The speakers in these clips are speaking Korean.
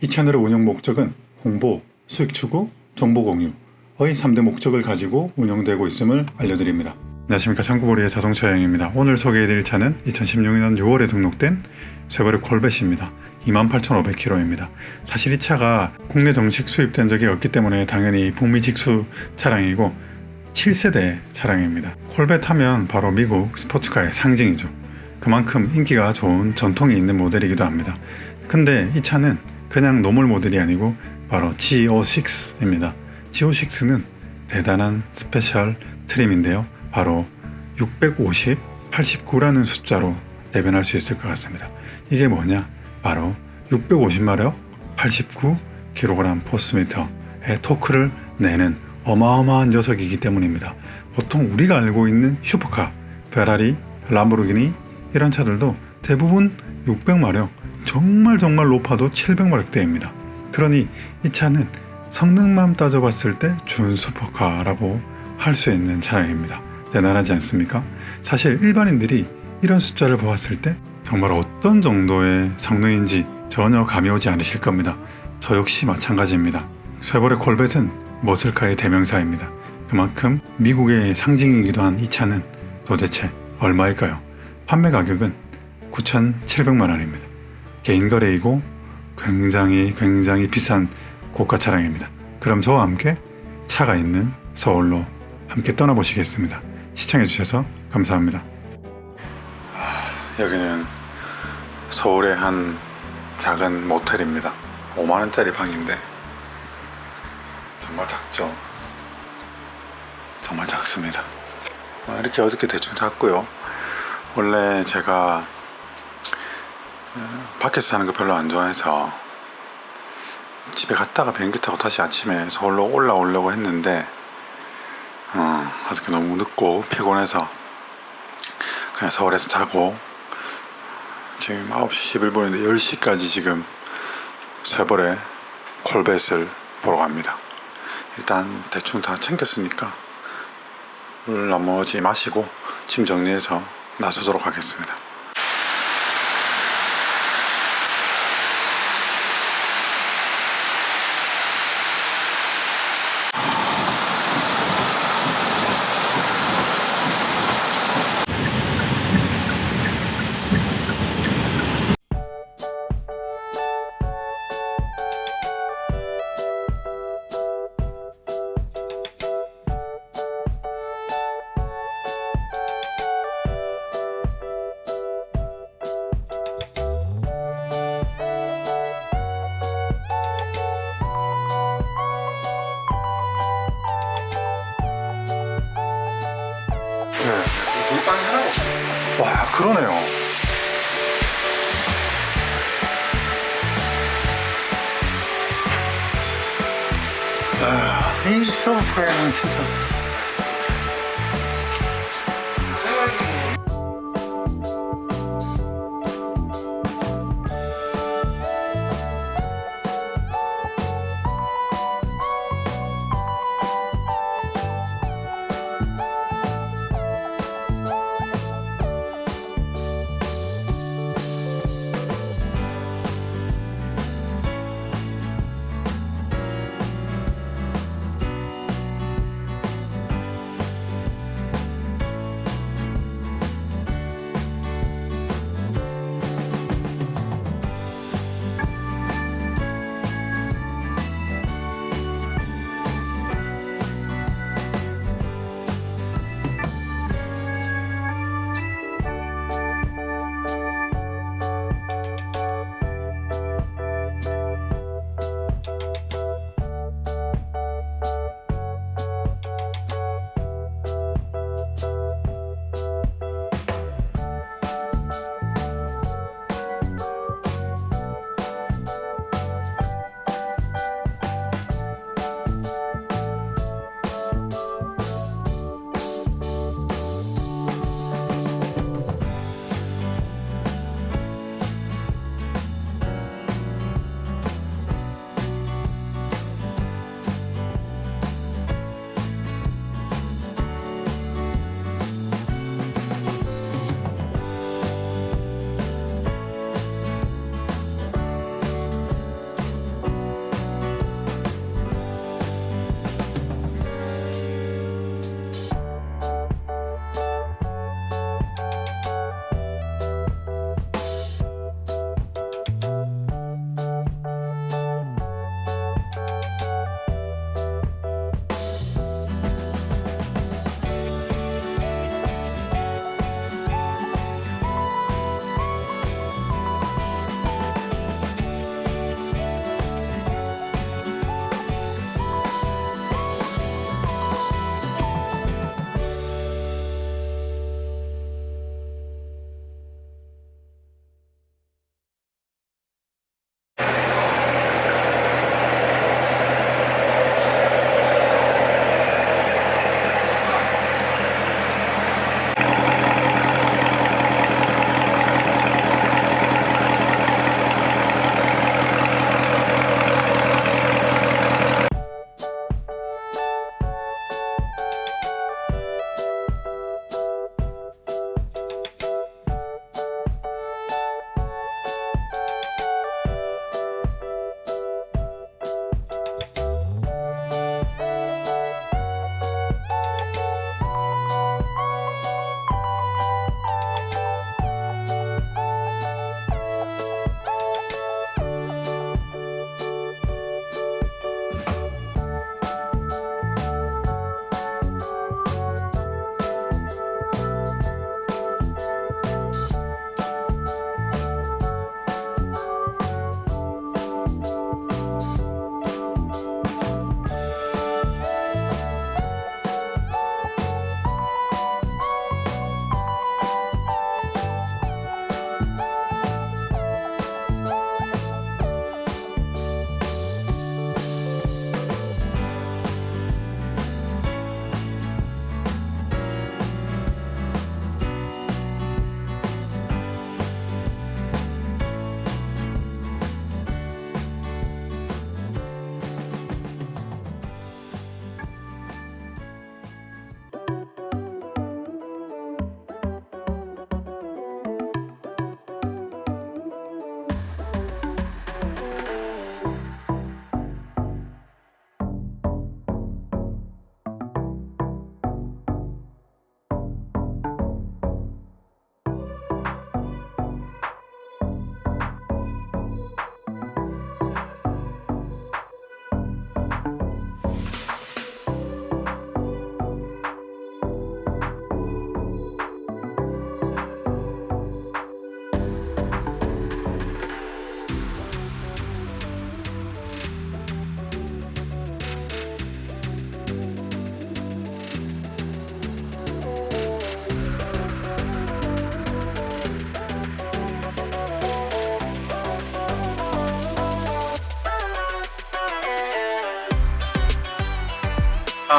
이 채널의 운영 목적은 홍보, 수익 추구, 정보 공유의 3대 목적을 가지고 운영되고 있음을 알려드립니다. 안녕하십니까, 창고보리의 자동차 여행입니다. 오늘 소개해드릴 차는 2016년 6월에 등록된 쉐보레 콜벳입니다. 28,500km입니다. 사실 이 차가 국내 정식 수입된 적이 없기 때문에 당연히 북미 직수 차량이고 7세대 차량입니다. 콜벳 하면 바로 미국 스포츠카의 상징이죠. 그만큼 인기가 좋은 전통이 있는 모델이기도 합니다. 근데 이 차는 그냥 노멀 모델이 아니고 바로 G06입니다. G06는 대단한 스페셜 트림인데요. 바로 650, 89라는 숫자로 대변할 수 있을 것 같습니다. 이게 뭐냐? 바로 650마력, 89kg 포스미터의 토크를 내는 어마어마한 녀석이기 때문입니다. 보통 우리가 알고 있는 슈퍼카, 페라리, 람보르기니 이런 차들도 대부분 600마력, 정말 높아도 700마력대입니다. 그러니 이 차는 성능만 따져봤을 때 준슈퍼카라고 할 수 있는 차량입니다. 대단하지 않습니까? 사실 일반인들이 이런 숫자를 보았을 때 정말 어떤 정도의 성능인지 전혀 감이 오지 않으실 겁니다. 저 역시 마찬가지입니다. 쉐보레 콜벳은 머슬카의 대명사입니다. 그만큼 미국의 상징이기도 한 이 차는 도대체 얼마일까요? 판매 가격은 9,700만 원입니다. 개인 거래이고 굉장히 비싼 고가 차량입니다. 그럼 저와 함께 차가 있는 서울로 함께 떠나보시겠습니다. 시청해주셔서 감사합니다. 여기는 서울의 한 작은 모텔입니다. 5만원짜리 방인데 정말 작죠? 정말 작습니다. 이렇게 어저께 대충 잤고요. 원래 제가 밖에서 사는 거 별로 안 좋아해서 집에 갔다가 비행기 타고 다시 아침에 서울로 올라오려고 했는데 어저께 너무 늦고 피곤해서 그냥 서울에서 자고 지금 9시 11분인데 10시까지 지금 쉐보레 콜벳을 보러 갑니다. 일단 대충 다 챙겼으니까 물 나머지 마시고 짐 정리해서 나서도록 하겠습니다. 물방이 하나가 없어요. 와, 그러네요. 이 서브프레임은 진짜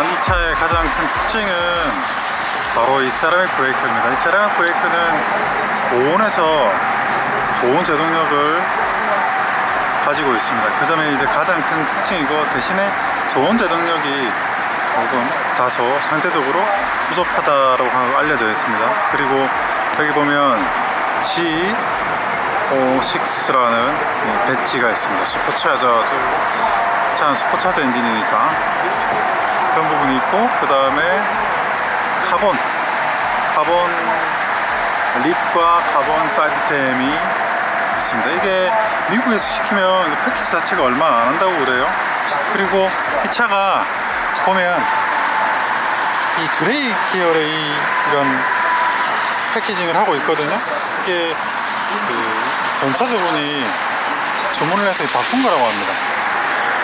이 차의 가장 큰 특징은 바로 이 세라믹 브레이크입니다. 이 세라믹 브레이크는 고온에서 좋은 제동력을 가지고 있습니다. 그 점이 이제 가장 큰 특징이고, 대신에 좋은 제동력이 조금 다소 상대적으로 부족하다고 알려져 있습니다. 그리고 여기 보면 G06라는 배지가 있습니다. 슈퍼차저, 차는 슈퍼차저 엔진이니까 그런 부분이 있고, 그 다음에 카본 립과 카본 사이드템이 있습니다. 이게 미국에서 시키면 패키지 자체가 얼마 안 한다고 그래요. 그리고 이 차가 보면 이 그레이 계열의 이런 패키징을 하고 있거든요. 이게 그 전차주분이 주문을 해서 바꾼 거라고 합니다.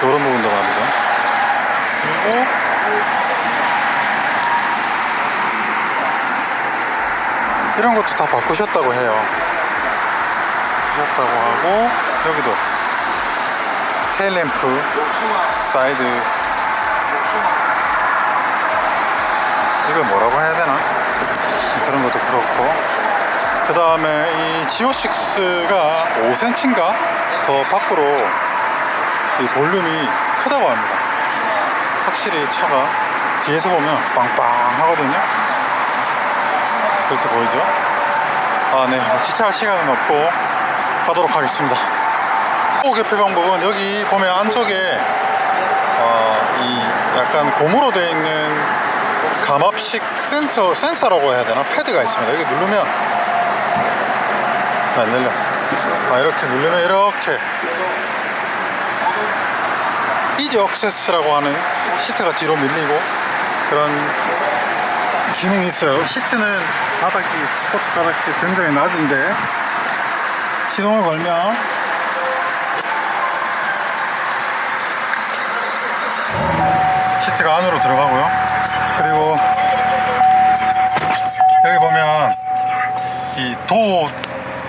이런 부분도 말이죠. 그리고 이런 것도 다 바꾸셨다고 해요. 바꾸셨다고 하고, 여기도 테일램프 사이드, 이걸 뭐라고 해야 되나? 그런 것도 그렇고, 그 다음에 이 G06가 5cm인가 더 밖으로 이 볼륨이 크다고 합니다. 확실히 차가 뒤에서 보면 빵빵 하거든요. 그렇게 보이죠? 네, 주차할 시간은 없고 가도록 하겠습니다. 개폐 방법은 여기 보면 안쪽에 이 약간 고무로 되어 있는 감압식 센서라고 해야 되나? 패드가 있습니다. 여기 누르면 안 열려. 이렇게 누르면 이렇게 이지 억세스라고 하는 시트가 뒤로 밀리고 그런 기능이 있어요. 시트는 바닥이, 스포츠 바닥이 굉장히 낮은데 시동을 걸면 시트가 안으로 들어가고요. 그리고 여기 보면 이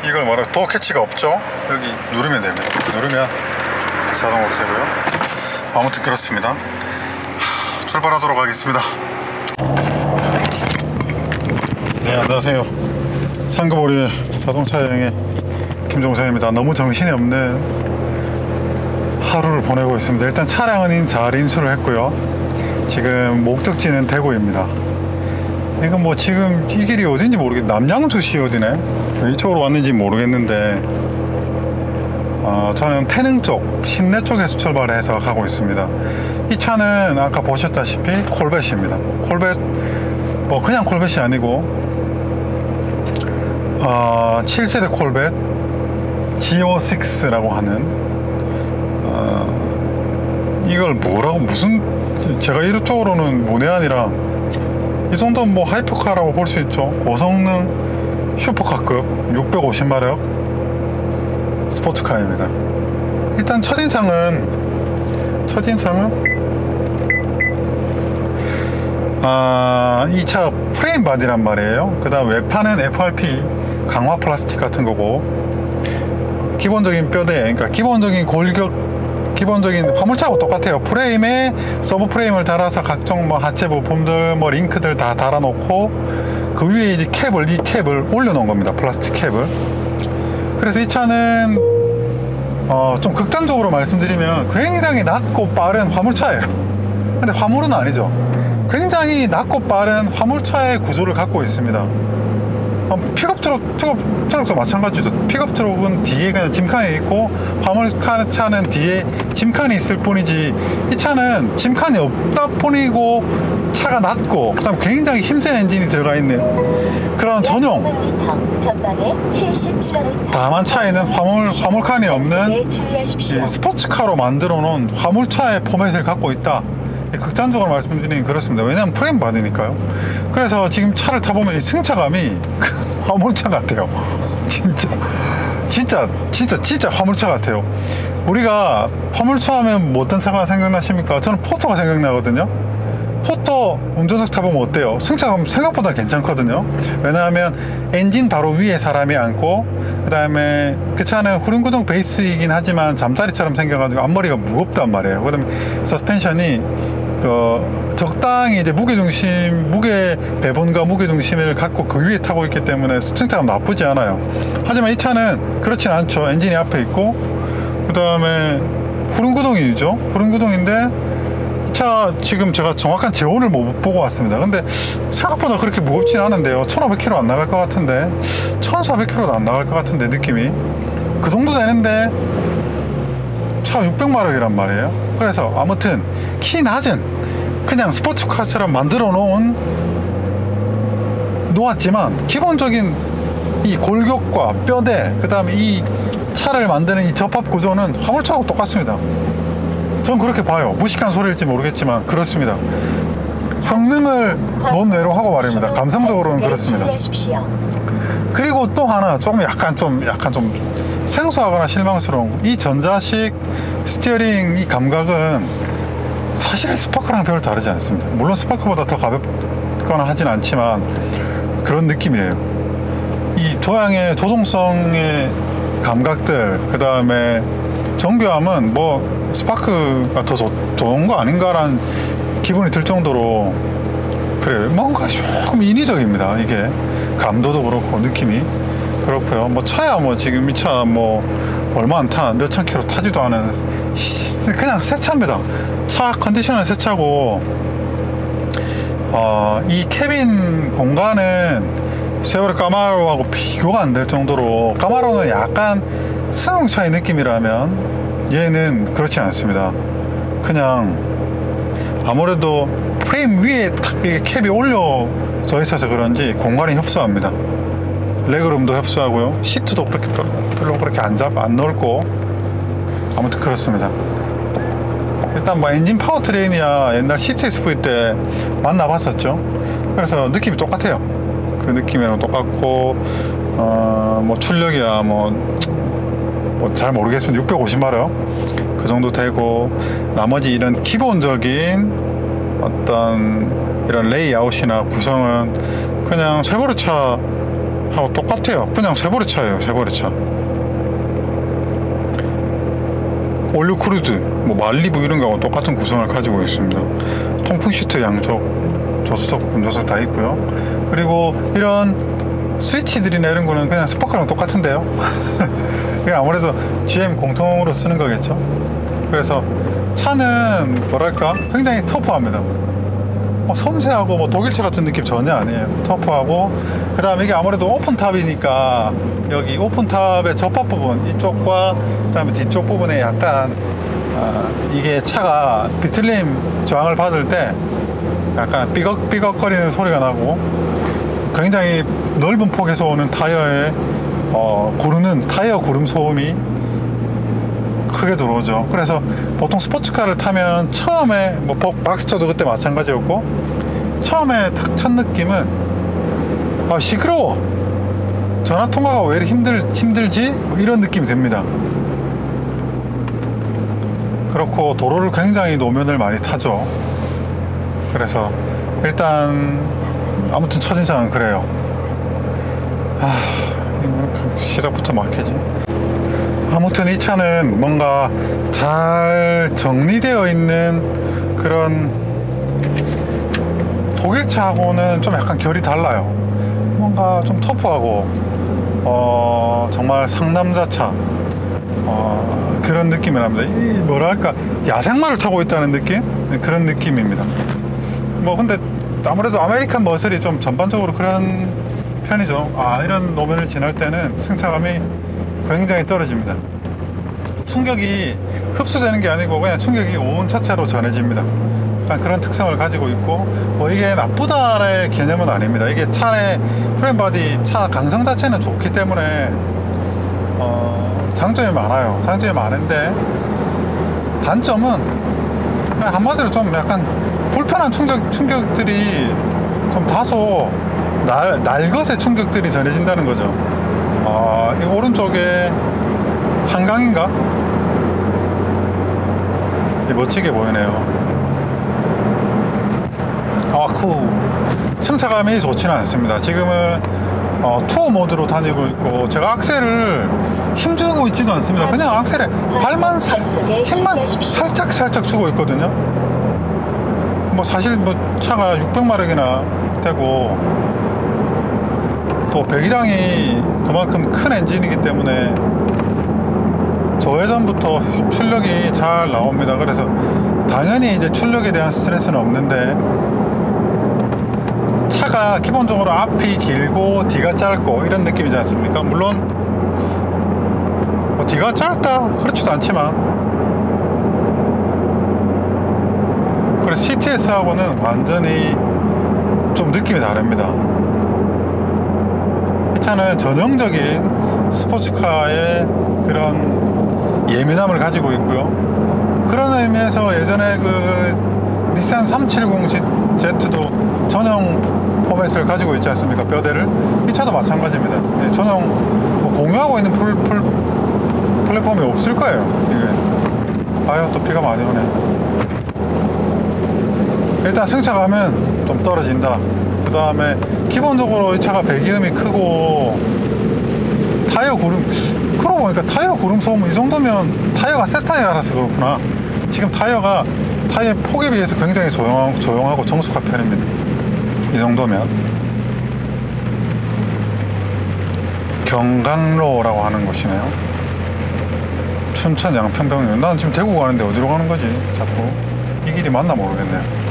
이걸 뭐라, 도어 캐치가 없죠. 여기 누르면 됩니다. 누르면 자동으로 되고요. 아무튼 그렇습니다. 출발하도록 하겠습니다. 네, 안녕하세요. 상급오리의 자동차 여행의 김종선입니다. 너무 정신이 없는 하루를 보내고 있습니다. 일단 차량은 잘 인수를 했고요. 지금 목적지는 대구입니다. 이건 뭐 지금 이 길이 어딘지 모르겠, 남양주시 어디네? 왜 이쪽으로 왔는지 모르겠는데, 저는 태릉 쪽, 신내 쪽에서 출발해서 가고 있습니다. 이 차는 아까 보셨다시피 콜벳입니다. 콜벳, 뭐 그냥 콜벳이 아니고 7세대 콜벳 G06라고 하는, 이걸 뭐라고, 무슨, 제가 이쪽으로는 문외한이라 이 정도는 뭐 하이퍼카라고 볼 수 있죠. 고성능 슈퍼카급 650마력 스포츠카입니다. 일단 첫인상은 이 차 프레임 바디란 말이에요. 그 다음 외판은 FRP 강화 플라스틱 같은 거고, 기본적인 뼈대, 그러니까 기본적인 화물차하고 똑같아요. 프레임에 서브 프레임을 달아서 각종 뭐 하체 부품들, 뭐 링크들 다 달아놓고 그 위에 이제 이 캡을 올려놓은 겁니다. 플라스틱 캡을. 그래서 이 차는 좀 극단적으로 말씀드리면 굉장히 낮고 빠른 화물차예요. 근데 화물은 아니죠. 굉장히 낮고 빠른 화물차의 구조를 갖고 있습니다. 픽업 트럭도 마찬가지죠. 픽업 트럭은 뒤에 그냥 짐칸이 있고 화물차는 뒤에 짐칸이 있을 뿐이지, 이 차는 짐칸이 없다 뿐이고 차가 낮고 그다음 굉장히 힘센 엔진이 들어가 있는 그런 전용 다만 차에는 화물칸이 없는 스포츠카로 만들어 놓은 화물차의 포맷을 갖고 있다. 극단적으로 말씀드리긴 그렇습니다. 왜냐하면 프레임 바디니까요. 그래서 지금 차를 타보면 이 승차감이 화물차 같아요. 진짜 화물차 같아요. 우리가 화물차 하면 뭐 어떤 차가 생각나십니까? 저는 포터가 생각나거든요. 포터 운전석 타보면 어때요? 승차감 생각보다 괜찮거든요. 왜냐하면 엔진 바로 위에 사람이 앉고, 그 다음에 그 차는 후륜구동 베이스이긴 하지만 잠자리처럼 생겨가지고 앞머리가 무겁단 말이에요. 그 다음에 서스펜션이 적당히 이제 무게 배분과 무게 중심을 갖고 그 위에 타고 있기 때문에 승차감 나쁘지 않아요. 하지만 이 차는 그렇진 않죠. 엔진이 앞에 있고 그 다음에 후륜구동이죠. 후륜구동인데 이 차 지금 제가 정확한 제온을 못 보고 왔습니다. 근데 생각보다 그렇게 무겁진 않은데요. 1500km 안 나갈 것 같은데 1400km도 안 나갈 것 같은데 느낌이 그 정도 되는데 차가 600마력이란 말이에요. 그래서 아무튼 키 낮은 그냥 스포츠카처럼 만들어 놓았지만 기본적인 이 골격과 뼈대 그 다음에 이 차를 만드는 이 접합 구조는 화물차하고 똑같습니다. 전 그렇게 봐요. 무식한 소리일지 모르겠지만 그렇습니다. 성능을 논외로 하고 말입니다. 감성적으로는 그렇습니다. 그리고 또 하나 조금 약간 좀 생소하거나 실망스러운 거. 이 전자식 스티어링 이 감각은 사실 스파크랑 별로 다르지 않습니다. 물론 스파크보다 더 가볍거나 하진 않지만 그런 느낌이에요. 이 조향의 조종성의 감각들 그 다음에 정교함은 뭐 스파크가 더 좋은 거 아닌가라는 기분이 들 정도로 그래요. 뭔가 조금 인위적입니다. 이게 감도도 그렇고 느낌이 그렇고요. 뭐 차야 뭐 지금 이 차 뭐 얼마 안 타 몇천 킬로 타지도 않은 그냥 새 차입니다. 차 컨디션은 새 차고 이 캐빈 공간은 세월의 까마로하고 비교가 안 될 정도로 까마로는 약간 승용차의 느낌이라면 얘는 그렇지 않습니다. 그냥 아무래도 프레임 위에 탁 이게 캡이 올려져 있어서 그런지 공간이 협소합니다. 레그룸도 협소하고요. 시트도 그렇게 별로 그렇게 안 넓고 아무튼 그렇습니다. 일단 뭐 엔진 파워트레인이야 옛날 CTSV 때 만나봤었죠. 그래서 느낌이 똑같아요. 그 느낌이랑 똑같고 뭐 출력이야 뭐 잘 모르겠습니다. 650마력 그 정도 되고 나머지 이런 기본적인 어떤 이런 레이아웃이나 구성은 그냥 쉐보레 차하고 똑같아요. 그냥 쉐보레 차예요. 쉐보레 차. 올류 크루즈, 뭐 말리부 이런 거하고 똑같은 구성을 가지고 있습니다. 통풍 시트 양쪽, 조수석, 운전석 다 있고요. 그리고 이런 스위치들이나 이런 거는 그냥 스파크랑 똑같은데요. 이건 아무래도 GM 공통으로 쓰는 거겠죠. 그래서 차는 뭐랄까 굉장히 터프합니다. 섬세하고 뭐 독일차 같은 느낌 전혀 아니에요. 터프하고 그 다음에 이게 아무래도 오픈탑이니까 여기 오픈탑의 접합 부분 이쪽과 그 다음에 뒤쪽 부분에 약간 이게 차가 비틀림 저항을 받을 때 약간 삐걱삐걱거리는 소리가 나고 굉장히 넓은 폭에서 오는 타이어의 구르는 타이어 구름 소음이 크게 들어오죠. 그래서 보통 스포츠카를 타면 처음에 뭐 박스터도 그때 마찬가지였고 처음에 딱 첫 느낌은 시끄러워, 전화 통화가 왜 이렇게 힘들지 뭐 이런 느낌이 듭니다. 그렇고 도로를 굉장히 노면을 많이 타죠. 그래서 일단 아무튼 첫인상은 그래요. 시작부터 막히지. 아무튼 이 차는 뭔가 잘 정리되어 있는 그런 독일차하고는 좀 약간 결이 달라요. 뭔가 좀 터프하고 정말 상남자차 그런 느낌이 납니다. 이 뭐랄까 야생마를 타고 있다는 느낌? 그런 느낌입니다. 뭐 근데 아무래도 아메리칸 머슬이 좀 전반적으로 그런 편이죠. 이런 노면을 지날 때는 승차감이 굉장히 떨어집니다. 충격이 흡수되는 게 아니고 그냥 충격이 온 차체로 전해집니다. 약간 그런 특성을 가지고 있고 뭐 이게 나쁘다의 개념은 아닙니다. 이게 차의 프레임바디 차 강성 자체는 좋기 때문에 장점이 많아요. 장점이 많은데 단점은 그냥 한마디로 좀 약간 불편한 충격들이 좀 다소 날것의 충격들이 전해진다는 거죠. 이 오른쪽에 한강인가? 멋지게 보이네요. 승차감이 좋지는 않습니다. 지금은 투어 모드로 다니고 있고 제가 악셀을 힘주고 있지도 않습니다. 그냥 악셀에 힘만 살짝 주고 있거든요. 뭐 사실 뭐 차가 600마력이나 되고 또 배기량이 그만큼 큰 엔진이기 때문에 저회전부터 출력이 잘 나옵니다. 그래서 당연히 이제 출력에 대한 스트레스는 없는데, 차가 기본적으로 앞이 길고 뒤가 짧고 이런 느낌이지 않습니까? 물론 뭐 뒤가 짧다 그렇지도 않지만, 그래서 CTS하고는 완전히 좀 느낌이 다릅니다. 이 차는 전형적인 스포츠카의 그런 예민함을 가지고 있고요. 그런 의미에서 예전에 그 닛산 370Z도 전용 포맷을 가지고 있지 않습니까? 뼈대를. 이 차도 마찬가지입니다. 네, 전용 뭐 공유하고 있는 플랫폼이 없을 거예요. 이게. 아유, 또 비가 많이 오네. 일단 승차감은 좀 떨어진다. 그 다음에 기본적으로 이 차가 배기음이 크고, 타이어 구름, 그러고 보니까 타이어 구름 소음 이 정도면 타이어가 새 타이어라서 그렇구나. 지금 타이어 폭에 비해서 굉장히 조용하고 정숙한 편입니다. 이 정도면. 경강로라고 하는 곳이네요. 춘천 양평병역. 난 지금 대구 가는데 어디로 가는 거지? 자꾸 이 길이 맞나 모르겠네요.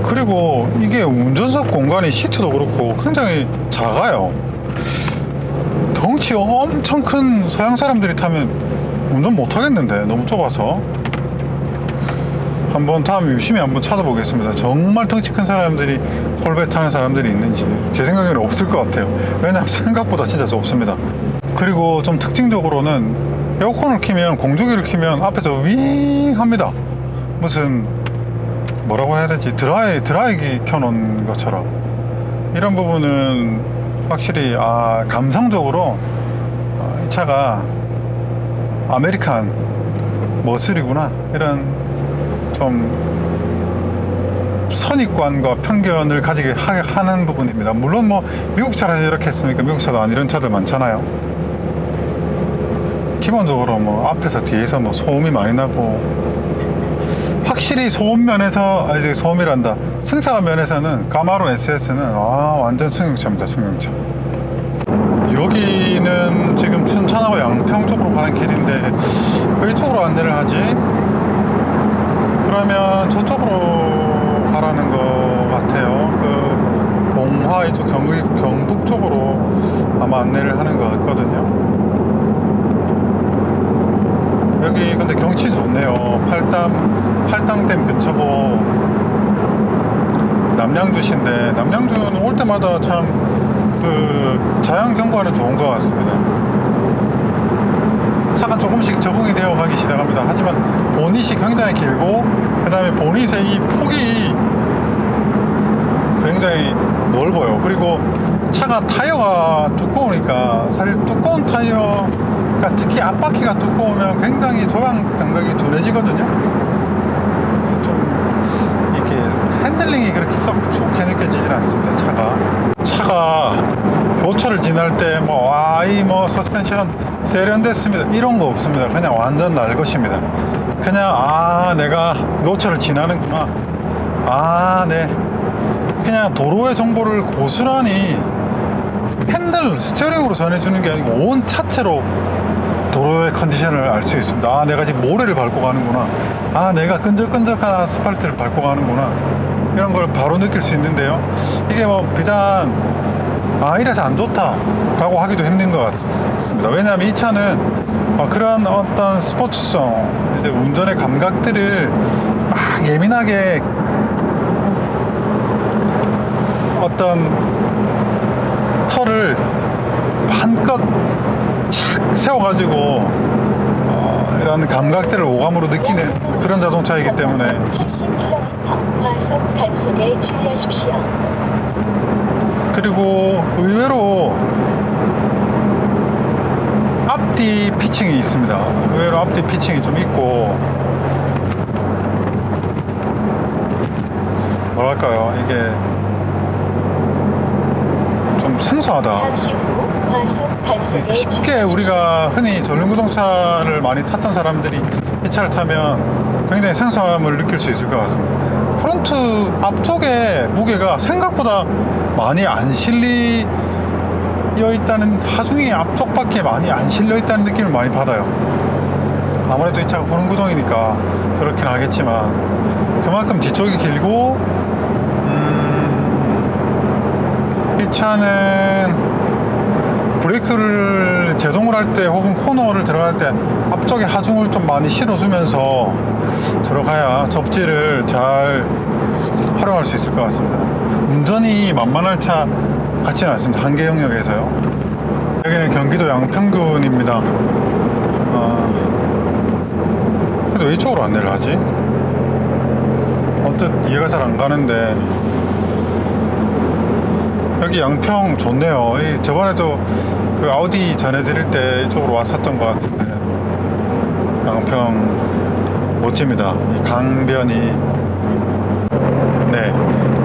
그리고 이게 운전석 공간이 시트도 그렇고 굉장히 작아요. 덩치 엄청 큰 서양 사람들이 타면 운전 못 하겠는데, 너무 좁아서. 한번 다음에 유심히 한번 찾아보겠습니다. 정말 덩치 큰 사람들이 콜베 타는 사람들이 있는지. 제 생각에는 없을 것 같아요. 왜냐하면 생각보다 진짜 좁습니다. 그리고 좀 특징적으로는 에어컨을 키면, 공조기를 키면 앞에서 윙 합니다. 무슨 뭐라고 해야 되지? 드라이기 켜놓은 것처럼. 이런 부분은 확실히 감성적으로 이 차가 아메리칸 머슬이구나, 이런 좀 선입관과 편견을 가지게 하는 부분입니다. 물론 뭐 미국 차라서 이렇게 했습니까? 미국 차도 안 이런 차들 많잖아요. 기본적으로 뭐 앞에서 뒤에서 뭐 소음이 많이 나고, 확실히 소음 면에서, 이제 소음이란다, 승차감 면에서는 까마로 SS는 완전 승용차입니다. 승용차. 여기는 지금 춘천하고 양평 쪽으로 가는 길인데 왜 이쪽으로 안내를 하지? 그러면 저쪽으로 가라는 것 같아요. 그 봉화 이쪽 경북 쪽으로 아마 안내를 하는 것 같거든요. 여기 근데 경치 좋네요. 팔당댐 근처고 남양주시인데, 남양주는 올 때마다 참 그 자연 경관은 좋은 것 같습니다. 차가 조금씩 적응이 되어 가기 시작합니다. 하지만 보닛이 굉장히 길고, 그 다음에 보닛의 이 폭이 굉장히 넓어요. 그리고 차가 타이어가 두꺼우니까, 사실 두꺼운 타이어가 특히 앞바퀴가 두꺼우면 굉장히 조향 감각이 둔해지거든요. 좀 이렇게 핸들링이 그렇게 썩 좋게 느껴지질 않습니다. 차가 교차를 지날 때 뭐 서스펜션 세련됐습니다, 이런 거 없습니다. 그냥 완전 날 것입니다. 그냥 내가 교차를 지나는구나, 네, 그냥 도로의 정보를 고스란히 핸들 스티어링으로 전해주는 게 아니고 온 차체로 도로의 컨디션을 알 수 있습니다. 내가 지금 모래를 밟고 가는구나, 내가 끈적끈적한 아스팔트를 밟고 가는구나, 이런 걸 바로 느낄 수 있는데요. 이게 뭐 비단 이래서 안 좋다 라고 하기도 힘든 것 같습니다. 왜냐하면 이 차는 그런 어떤 스포츠성, 이제 운전의 감각들을 막 예민하게 어떤 털을 한껏 착 세워가지고 이런 감각들을 오감으로 느끼는 그런 자동차이기 때문에. 80km 과속 단속에 주의하십시오. 그리고 의외로 앞뒤 피칭이 있습니다. 의외로 앞뒤 피칭이 좀 있고, 뭐랄까요, 이게 좀 생소하다. 잠시 후 과속 단속에 이렇게 쉽게 주의하십시오. 우리가 흔히 전륜구동차를 많이 탔던 사람들이 이 차를 타면 굉장히 생소함을 느낄 수 있을 것 같습니다. 프론트 앞쪽에 무게가 생각보다 많이 안 실려 있다는, 하중이 앞쪽밖에 많이 안 실려 있다는 느낌을 많이 받아요. 아무래도 이 차가 고른구동이니까 그렇긴 하겠지만 그만큼 뒤쪽이 길고, 이 차는 브레이크를 제동을 할 때 혹은 코너를 들어갈 때 앞쪽에 하중을 좀 많이 실어주면서 들어가야 접지를 잘 활용할 수 있을 것 같습니다. 운전이 만만할 차 같지는 않습니다. 한계 영역에서요. 여기는 경기도 양평군입니다. 근데 왜 이쪽으로 안내를 하지? 언뜻 이해가 잘 안 가는데. 여기 양평 좋네요. 저번에도 그 아우디 전해드릴 때 이쪽으로 왔었던 것 같은데, 양평 멋집니다. 이 강변이. 네,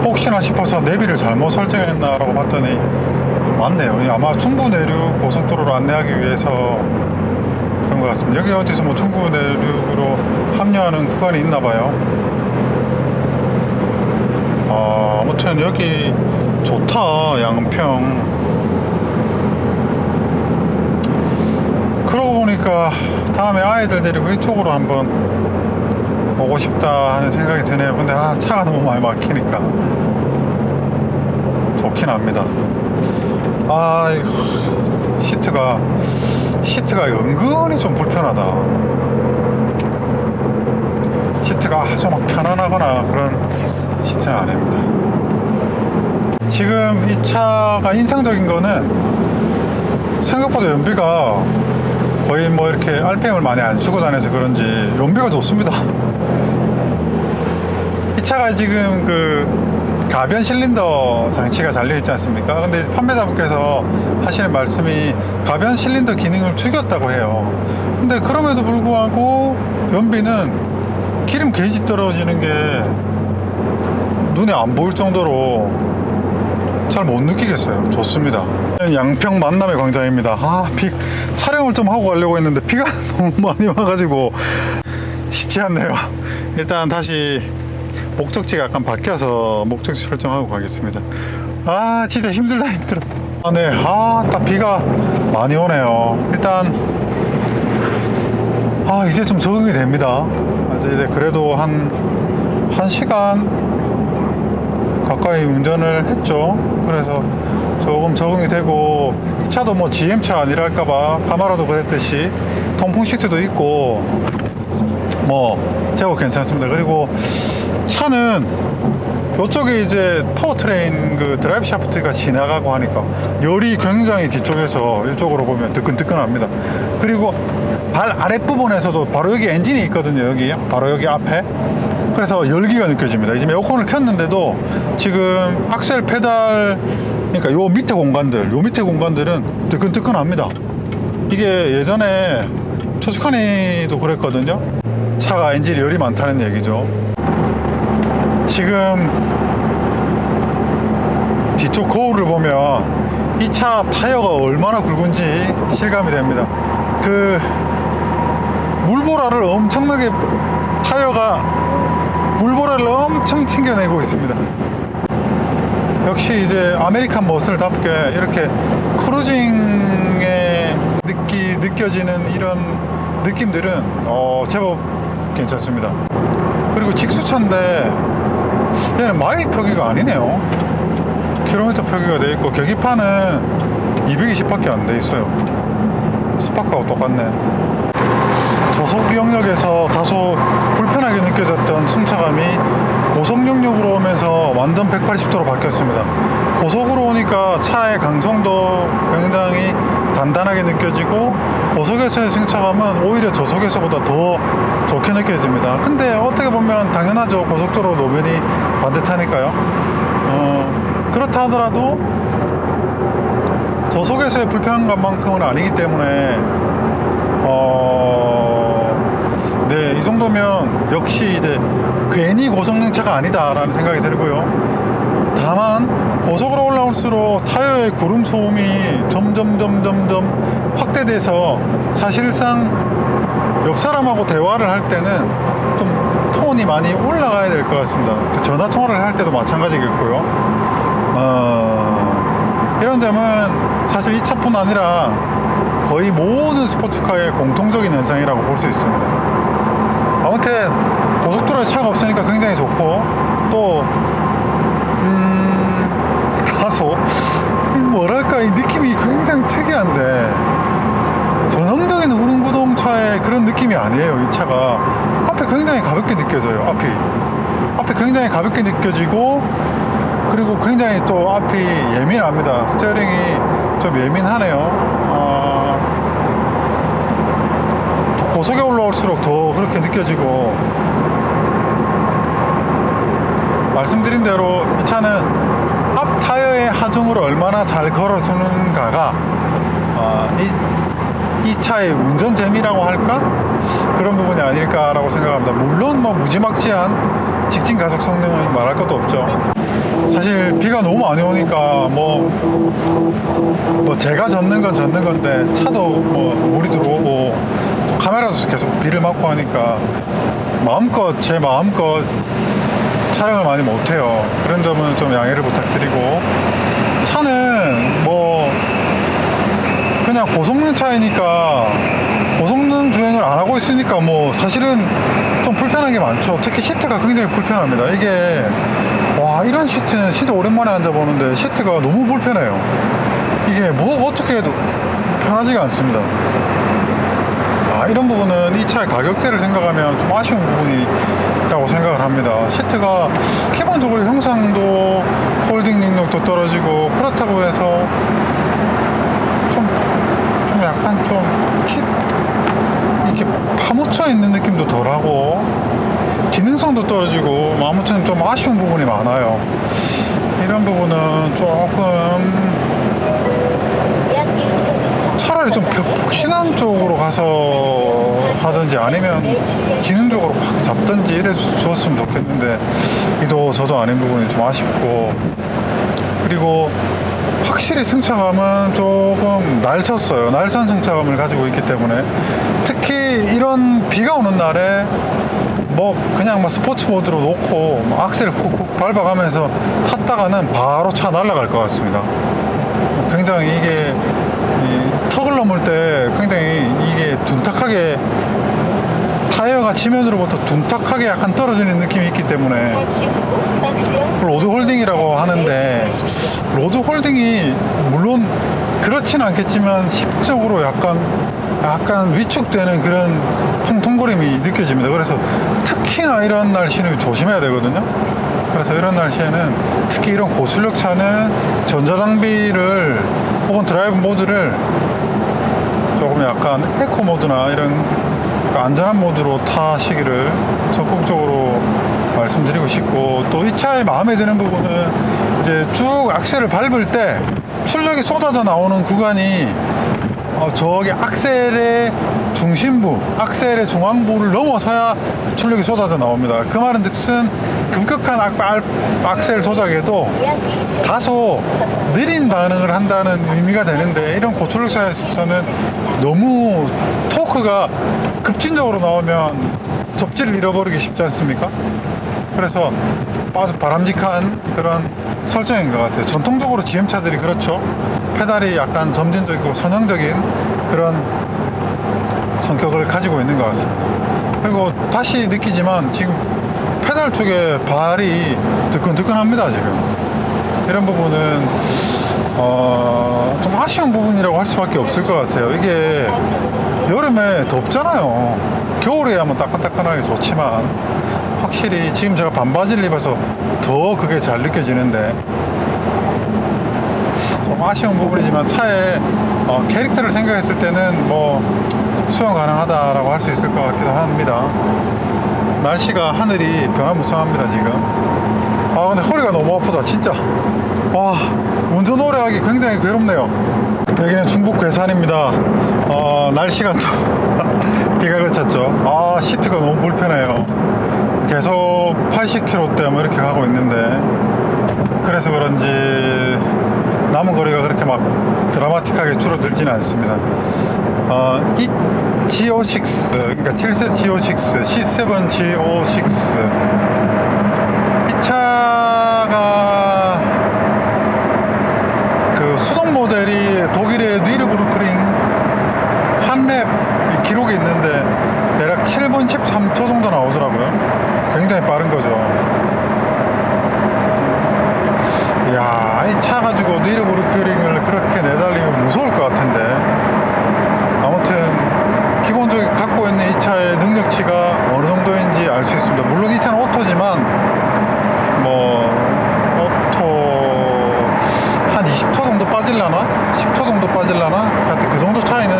혹시나 싶어서 내비를 잘못 설정했나라고 봤더니 맞네요. 아마 충부 내륙 고속도로로 안내하기 위해서 그런 것 같습니다. 여기 어디서 뭐 충부 내륙으로 합류하는 구간이 있나 봐요. 아무튼 여기 좋다, 양평. 그러고 보니까 다음에 아이들 데리고 이쪽으로 한번 오고 싶다 하는 생각이 드네요. 근데 차가 너무 많이 막히니까. 좋긴 합니다. 이거 시트가 은근히 좀 불편하다. 시트가 아주 막 편안하거나 그런 시트는 아닙니다. 지금 이 차가 인상적인 거는 생각보다 연비가 거의 뭐 이렇게 RPM을 많이 안 쓰고 다녀서 그런지 연비가 좋습니다. 이 차가 지금 그 가변 실린더 장치가 달려있지 않습니까? 근데 판매자분께서 하시는 말씀이 가변 실린더 기능을 죽였다고 해요. 근데 그럼에도 불구하고 연비는 기름 게이지 떨어지는 게 눈에 안 보일 정도로 잘 못 느끼겠어요. 좋습니다. 양평 만남의 광장입니다. 촬영을 좀 하고 가려고 했는데 비가 너무 많이 와가지고 쉽지 않네요. 일단 다시 목적지가 약간 바뀌어서 목적지 설정하고 가겠습니다. 진짜 힘들다, 힘들어. 네, 딱 비가 많이 오네요. 일단 이제 좀 적응이 됩니다. 이제 그래도 한 1시간 가까이 운전을 했죠. 그래서 조금 적응이 되고, 차도 뭐 GM차 아니랄까봐 카마라도 그랬듯이 통풍 시트도 있고 뭐 제법 괜찮습니다. 그리고 차는 이쪽에 이제 파워트레인 그 드라이브 샤프트가 지나가고 하니까 열이 굉장히 뒤쪽에서 이쪽으로 보면 뜨끈뜨끈합니다. 그리고 발 아랫부분에서도 바로 여기 엔진이 있거든요. 여기 바로 여기 앞에. 그래서 열기가 느껴집니다. 지금 에어컨을 켰는데도 지금 악셀 페달, 그러니까 요 밑에 공간들은 뜨끈뜨끈합니다. 이게 예전에 투스카니도 그랬거든요. 차가 엔진이 열이 많다는 얘기죠. 지금 뒤쪽 거울을 보면 이 차 타이어가 얼마나 굵은지 실감이 됩니다. 그 물보라를 엄청나게, 타이어가 물보라를 엄청 튕겨내고 있습니다. 역시 이제 아메리칸 머슬답게 이렇게 크루징에 느껴지는 이런 느낌들은 제법 괜찮습니다. 그리고 직수차인데 얘는 마일 표기가 아니네요. 킬로미터 표기가 돼 있고 계기판은 220밖에 안 돼 있어요. 스파크하고 똑같네. 저속 영역에서 다소 불편하게 느껴졌던 승차감이 고속 영역으로 오면서 완전 180도로 바뀌었습니다. 고속으로 오니까 차의 강성도 굉장히 단단하게 느껴지고, 고속에서의 승차감은 오히려 저속에서보다 더 좋게 느껴집니다. 근데 어떻게 보면 당연하죠. 고속도로 노면이 반듯하니까요. 그렇다 하더라도 저속에서의 불편감만큼은 아니기 때문에 네, 이 정도면 역시 이제 괜히 고성능 차가 아니다라는 생각이 들고요. 다만 고속으로 올라올수록 타이어의 구름 소음이 점점 확대돼서 사실상 옆 사람하고 대화를 할 때는 좀 톤이 많이 올라가야 될 것 같습니다. 그 전화 통화를 할 때도 마찬가지겠고요. 이런 점은 사실 이 차뿐 아니라 거의 모든 스포츠카의 공통적인 현상이라고 볼 수 있습니다. 아무튼 고속도로에 차가 없으니까 굉장히 좋고, 또 다소 뭐랄까 이 느낌이 굉장히 특이한데, 전형적인 후륜구동차의 그런 느낌이 아니에요. 이 차가 앞에 굉장히 가볍게 느껴져요. 앞이 굉장히 가볍게 느껴지고, 그리고 굉장히 또 앞이 예민합니다. 스티어링이 좀 예민하네요. 고속에 올라올수록 더 그렇게 느껴지고, 말씀드린 대로 이 차는 앞 타이어의 하중을 얼마나 잘 걸어주는가가 이 차의 운전 재미라고 할까? 그런 부분이 아닐까라고 생각합니다. 물론 뭐 무지막지한 직진 가속 성능은 말할 것도 없죠. 사실 비가 너무 많이 오니까 뭐 제가 젖는 건데, 차도 뭐 물이 들어오고 카메라도 계속 비를 맞고 하니까 제 마음껏 촬영을 많이 못해요. 그런 점은 좀 양해를 부탁드리고, 차는 뭐 그냥 고성능 차이니까, 고성능 주행을 안 하고 있으니까 뭐 사실은 좀 불편한 게 많죠. 특히 시트가 굉장히 불편합니다. 이게 이런 시트는 진짜 오랜만에 앉아보는데 시트가 너무 불편해요. 이게 뭐 어떻게 해도 편하지가 않습니다. 이런 부분은 이 차의 가격대를 생각하면 좀 아쉬운 부분이라고 생각을 합니다. 시트가 기본적으로 형상도 홀딩 능력도 떨어지고, 그렇다고 해서 좀 약간 이렇게 파묻혀 있는 느낌도 덜하고, 기능성도 떨어지고, 아무튼 좀 아쉬운 부분이 많아요. 이런 부분은 조금 차라리 좀 푹신한 쪽으로 가서 하든지, 아니면 기능적으로 확 잡든지 이래 줬으면 좋겠는데, 이도 저도 아닌 부분이 좀 아쉽고, 그리고 확실히 승차감은 조금 날섰어요. 날선 승차감을 가지고 있기 때문에, 특히 이런 비가 오는 날에 그냥 스포츠 모드로 놓고 악셀 콕콕 밟아가면서 탔다가는 바로 차 날아갈 것 같습니다. 굉장히 이게 턱을 넘을 때 굉장히 이게 둔탁하게, 타이어가 지면으로부터 둔탁하게 약간 떨어지는 느낌이 있기 때문에 로드 홀딩이라고 하는데, 로드 홀딩이 물론 그렇진 않겠지만 시폭적으로 약간 위축되는 그런 통통거림이 느껴집니다. 그래서 특히나 이런 날씨는 조심해야 되거든요. 그래서 이런 날씨에는, 특히 이런 고출력 차는 전자장비를 혹은 드라이브 모드를 조금 약간 에코 모드나 이런 안전한 모드로 타시기를 적극적으로 말씀드리고 싶고, 또 이 차의 마음에 드는 부분은 이제 쭉 악셀을 밟을 때 출력이 쏟아져 나오는 구간이 저기 악셀의 중심부, 악셀의 중앙부를 넘어서야 출력이 쏟아져 나옵니다. 그 말은 즉슨 급격한 악셀 조작에도 다소 느린 반응을 한다는 의미가 되는데, 이런 고출력 차에서는 너무 토크가 급진적으로 나오면 접지를 잃어버리기 쉽지 않습니까? 그래서 아주 바람직한 그런 설정인 것 같아요. 전통적으로 GM차들이 그렇죠. 페달이 약간 점진적이고 선형적인 그런 성격을 가지고 있는 것 같습니다. 그리고 다시 느끼지만 지금 페달 쪽에 발이 뜨끈뜨끈합니다. 지금 이런 부분은 좀 아쉬운 부분이라고 할 수밖에 없을 것 같아요. 이게 여름에 덥잖아요. 겨울에 하면 따끈따끈하게 좋지만, 확실히 지금 제가 반바지를 입어서 더 그게 잘 느껴지는데, 좀 아쉬운 부분이지만 차의 캐릭터를 생각했을 때는 수용 가능하다라고 할 수 있을 것 같기도 합니다. 날씨가, 하늘이 변화무쌍합니다 지금. 근데 허리가 너무 아프다 진짜. 운전 오래 하기 굉장히 괴롭네요. 여기는 중북 괴산입니다. 날씨가 또 비가 그쳤죠. 시트가 너무 불편해요. 계속 80km대 이렇게 가고 있는데, 그래서 그런지 남은 거리가 그렇게 막 드라마틱하게 줄어들지는 않습니다. 이 G06, 그러니까 틸셋 G06, C7 G06 이 차가 그 수동 모델이 독일의 뉘르부르크링 한 랩 기록이 있는데 대략 7분 13초 정도 나오더라고요. 굉장히 빠른 거죠. 이야, 이 차 가지고 뉘르부르크링을 그렇게 내달리면 무서울 것 같은데. 아무튼 기본적으로 갖고 있는 이 차의 능력치가 어느 정도인지 알 수 있습니다. 물론 이 차는 오토지만 뭐 오토 한 20초 정도 빠질라나? 10초 정도 빠질라나? 하여튼 그 정도 차이는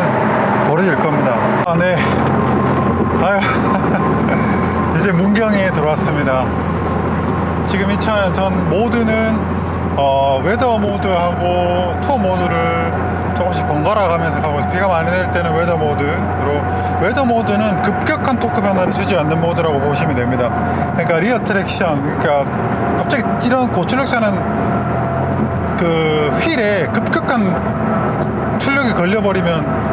벌어질 겁니다. 아, 네. 아유. 이제 문경에 들어왔습니다. 지금 이 차는 전 모드는 웨더 모드하고 투어 모드를 조금씩 번갈아 가면서 가고 있어요. 비가 많이 내릴 때는 웨더 모드로, 웨더 모드는 급격한 토크 변화를 주지 않는 모드라고 보시면 됩니다. 그러니까 리어 트랙션, 그러니까 갑자기 이런 고출력차는 그 휠에 급격한 출력이 걸려버리면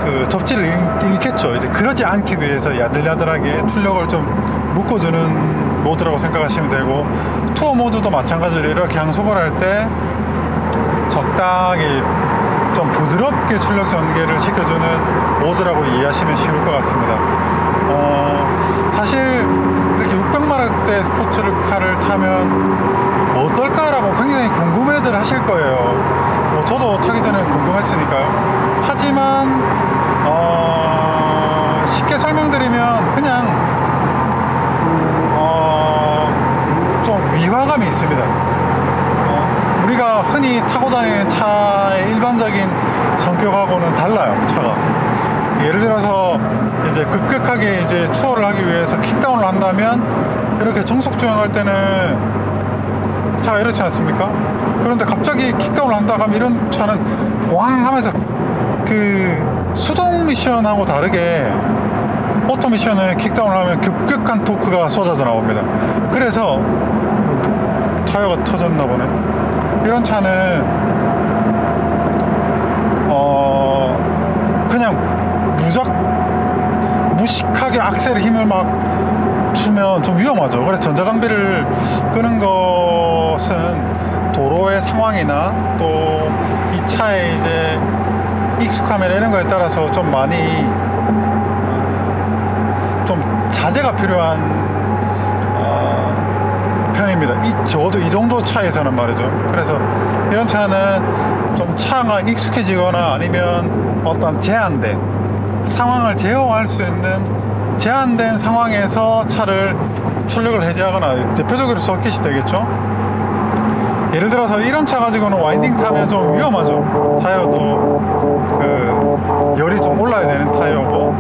그 접지를 잃겠죠. 이제 그러지 않기 위해서 야들야들하게 출력을 좀 묶어주는 모드라고 생각하시면 되고, 투어 모드도 마찬가지로 이렇게 양속을 할 때 적당히 좀 부드럽게 출력 전개를 시켜주는 모드라고 이해하시면 쉬울 것 같습니다. 사실 이렇게 600마력대 스포츠카를 타면 뭐 어떨까라고 굉장히 궁금해들 하실 거예요. 뭐 저도 타기 전에 궁금했으니까요. 하지만 쉽게 설명드리면 그냥 좀 위화감이 있습니다. 우리가 흔히 타고 다니는 차의 일반적인 성격하고는 달라요, 차가. 예를 들어서 이제 급격하게 이제 추월을 하기 위해서 킥다운을 한다면 이렇게 정속 주행할 때는 차가 이렇지 않습니까? 그런데 갑자기 킥다운을 한다 하면 이런 차는 왕 하면서 그 수동 미션하고 다르게 오토 미션은 킥다운을 하면 급격한 토크가 쏟아져 나옵니다. 그래서 타이어가 터졌나 보네. 이런 차는 그냥 무식하게 악셀에 힘을 막 주면 좀 위험하죠. 그래서 전자장비를 끄는 것은 도로의 상황이나 또 이 차의 이제 익숙함이나 이런 거에 따라서 좀 많이 좀 자제가 필요한 편입니다. 저도 이 정도 차에서는 말이죠. 그래서 이런 차는 좀 차가 익숙해지거나 아니면 어떤 제한된 상황을 제어할 수 있는 제한된 상황에서 차를 출력을 해제하거나, 대표적으로 서킷이 되겠죠. 예를 들어서 이런 차 가지고는 와인딩 타면 좀 위험하죠. 타이어도 그 열이 좀 올라야 되는 타이어고,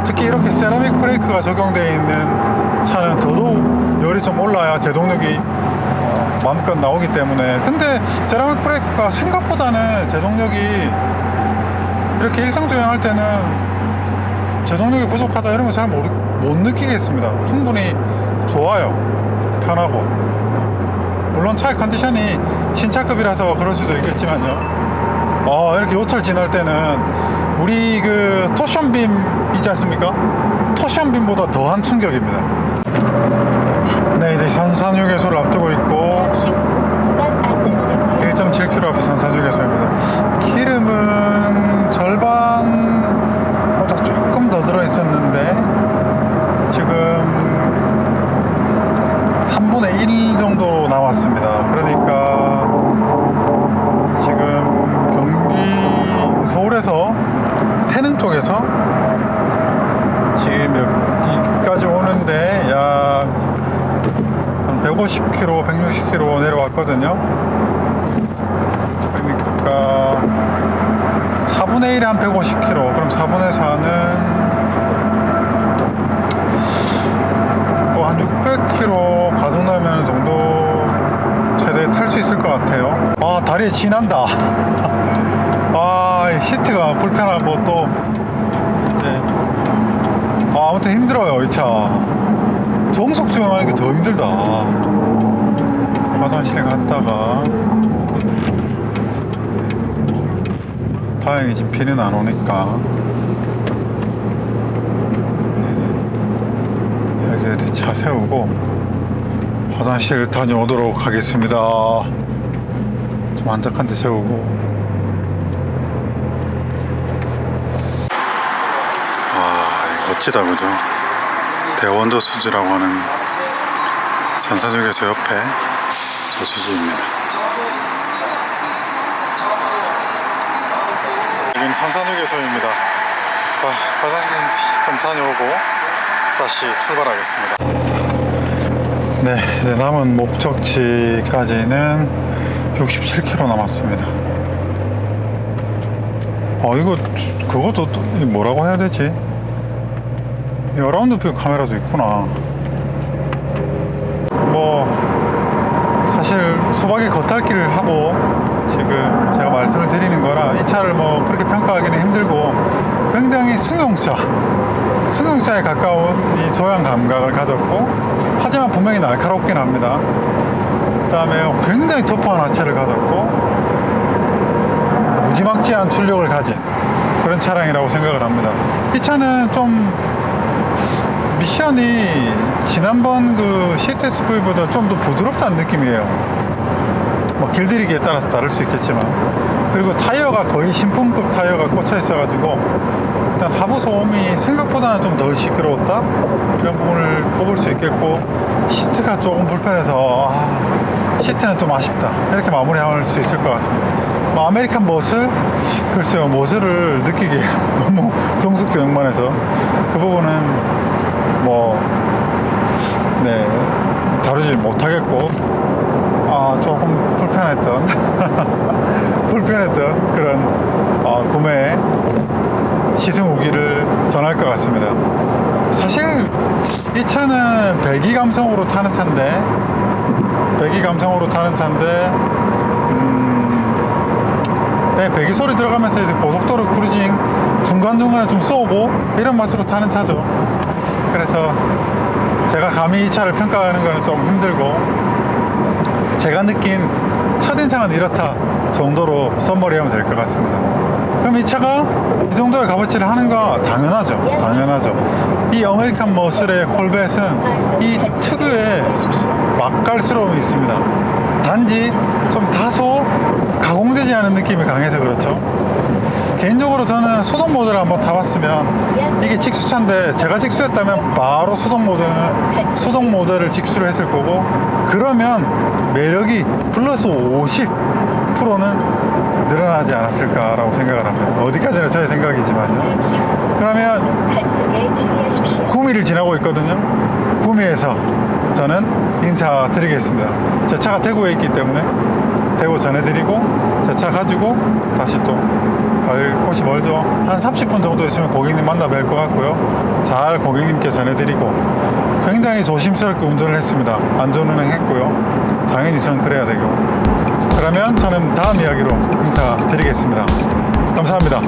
특히 이렇게 세라믹 브레이크가 적용되어 있는 차는 더더욱 열이 좀 올라야 제동력이 마음껏 나오기 때문에. 근데 세라믹 브레이크가 생각보다는 제동력이 이렇게 일상 주행할 때는 제동력이 부족하다 이런 거 잘 못 느끼겠습니다. 충분히 좋아요. 편하고. 물론 차의 컨디션이 신차급이라서 그럴 수도 있겠지만요. 이렇게 요철 지날 때는 우리 그 토션빔 있지 않습니까? 토션빔보다 더한 충격입니다. 네, 이제 선산휴게소를 앞두고 있고 1.7km 앞에 선산휴게소입니다. 기름은 절반보다 조금 더 들어 있었는데 지금 3분의 1 정도로 나왔습니다. 그러니까 지금 경기 서울에서 태릉 쪽에서 지금 여기까지 오는데 약 한 150km, 160km 내려왔거든요. 그러니까 4분의 1에 한 150km, 그럼 4분의 4는 한 600km 가동하면 정도 최대 탈 수 있을 것 같아요. 다리에 진한다. 시트가 불편하고 또 이제 아무튼 힘들어요. 이 차 정속 주행하는 게 더 힘들다. 화장실 갔다가 다행히 지금 비는 안 오니까 여기 어디 차 세우고 화장실 다녀오도록 하겠습니다. 좀 안짝한 데 세우고. 멋지다, 그죠? 대원도 수지라고 하는 산사조개소 옆에 저수지입니다. 여기는 산사조개소입니다. 화장실 좀 다녀오고 다시 출발하겠습니다. 네, 이제 남은 목적지까지는 67km 남았습니다. 이거 그것도 뭐라고 해야 되지? 어라운드 뷰 카메라도 있구나. 뭐 사실 수박이 겉핥기를 하고 지금 제가 말씀을 드리는 거라 이 차를 뭐 그렇게 평가하기는 힘들고 굉장히 승용차에 가까운 이 조향 감각을 가졌고 하지만 분명히 날카롭긴 합니다. 그 다음에 굉장히 터프한 하체를 가졌고 무지막지한 출력을 가진 그런 차량이라고 생각을 합니다. 이 차는 좀 미션이 지난번 그 CTS-V보다 좀 더 부드럽다는 느낌이에요. 뭐 길들이기에 따라서 다를 수 있겠지만, 그리고 타이어가 거의 신품급 타이어가 꽂혀 있어가지고 일단 하부 소음이 생각보다는 좀 덜 시끄러웠다 그런 부분을 꼽을 수 있겠고, 시트가 조금 불편해서 시트는 좀 아쉽다 이렇게 마무리할 수 있을 것 같습니다. 뭐 아메리칸 멋을 글쎄요, 멋을 느끼기 너무 정숙도 영만해서 그 부분은 뭐 네 다루지 못하겠고 조금 불편했던 그런 구매 시승 후기를 전할 것 같습니다. 사실 이 차는 배기 감성으로 타는 차인데 네, 배기 소리 들어가면서 이제 고속도로 크루징 중간중간에 좀 쏘고 이런 맛으로 타는 차죠. 그래서 제가 감히 이 차를 평가하는 거는 좀 힘들고, 제가 느낀 첫인상은 이렇다 정도로 썸머리하면 될 것 같습니다. 그럼 이 차가 이 정도의 값어치를 하는가? 당연하죠. 이 아메리칸 머슬의 콜벳은 이 특유의 맛깔스러움이 있습니다. 단지 좀 다소 가공되지 않은 느낌이 강해서 그렇죠. 개인적으로 저는 수동 모드를 한번 타봤으면, 이게 직수차인데 제가 직수했다면 바로 수동 모드를 직수를 했을 거고, 그러면 매력이 플러스 50%는 늘어나지 않았을까라고 생각을 합니다. 어디까지나 저의 생각이지만요. 그러면 구미를 지나고 있거든요. 구미에서 저는 인사드리겠습니다. 제 차가 대구에 있기 때문에 대구 전해드리고, 제 차 가지고 다시 또 갈 곳이 멀죠. 한 30분 정도 있으면 고객님 만나 뵐 것 같고요. 잘 고객님께 전해드리고, 굉장히 조심스럽게 운전을 했습니다. 안전운행 했고요. 당연히 전 그래야 되고. 그러면 저는 다음 이야기로 인사드리겠습니다. 감사합니다.